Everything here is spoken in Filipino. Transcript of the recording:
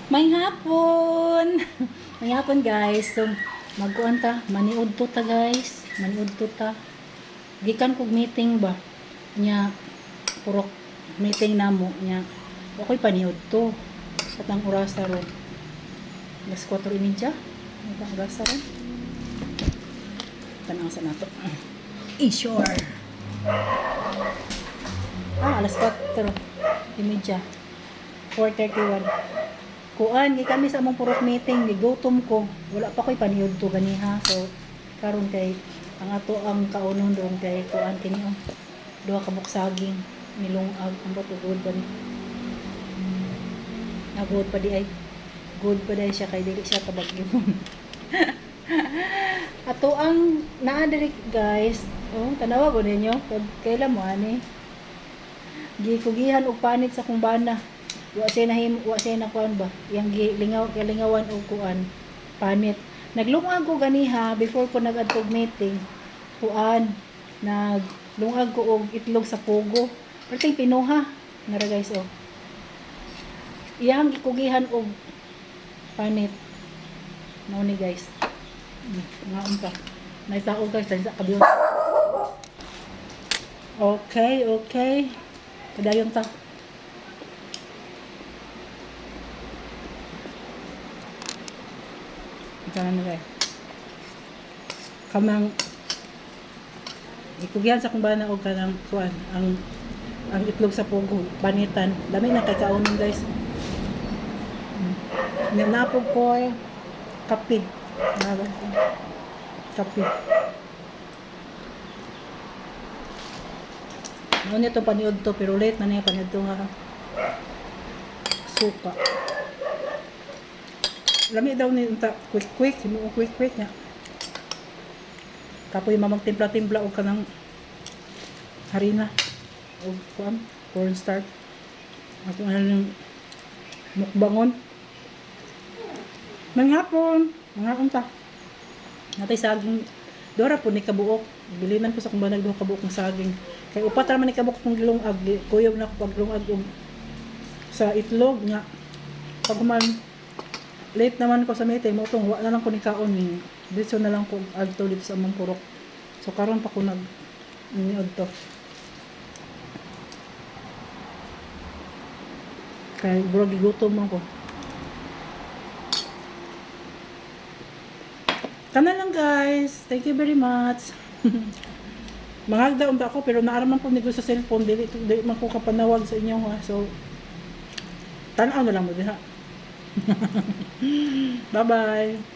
May hapon. May hapon guys. So magkuan ta, maniud to ta guys. Maniud to ta. Gikan kog meeting ba. Nya purok meeting namo nya. Ako'y paniud to. Katang oras ron. Alas 4:30. Katang oras ron. Tanang sa nato. Sure. Alas 4:30. 4:31. Kuan, kami sa among purok meeting, gigutom ko. Wala pa ko'y paniud to ganiha. So, karon kay ang ato ang kaunon doon kay kuan kini oh. Duha ka buksaging nilungag ang batugod ba ni. Nagod pa di ay. Good pa dai siya kay dili siya kabagyo. Ato ang naa diri guys. Oh, tanawa gud ninyo. Kailan mo ani? Gikugihan og panit sa kumbana. Wa siya na kuan ba? Yang lingawan og kuan panit. Naglungag ko ganiha before ko nag-adtog meeting. Kuan naglungag ko og itlog sa pugo. Perting pinuha nara guys oh. Iyang gikugihan og panit. Mao ni guys. Ngaon pa. Naitaog guys sa kabiyon. Okay. Padayon ta. Kanan guys. Kamang ikugihan sa kumbana og kanang kuan ang itlog sa pugo, panitan. Dami na kay kaunon guys. Napog ko kape. Kape. Ano nito paniod to pero late na niya paniod to nga suka. Lami daw ni unta quick nya. Kapoy mamang timpla-timpla og kanang harina og kuan cornstarch. Ato ano mukbangon. Manghapon ta. Natay saging dora po ni kabuok. Bilinan ko sa kumbana duha kabuok ng saging. Kay upat ra man ni kabuok kong gilungag, kuyob na ko paglungag og sa itlog nya. Pag man late naman ko sa meeting, mo tong wa na lang ko ni kaon ni. Dito na lang ko adto dito sa among purok. So karon pa ko niod to. Kay bro gigutom man ko. Kana lang guys. Thank you very much. Mangagdaon ba ako pero naaraman ko nito sa cellphone dili man ko kapanawag sa inyo ha. So tan-aw na lang mo diha. Bye bye.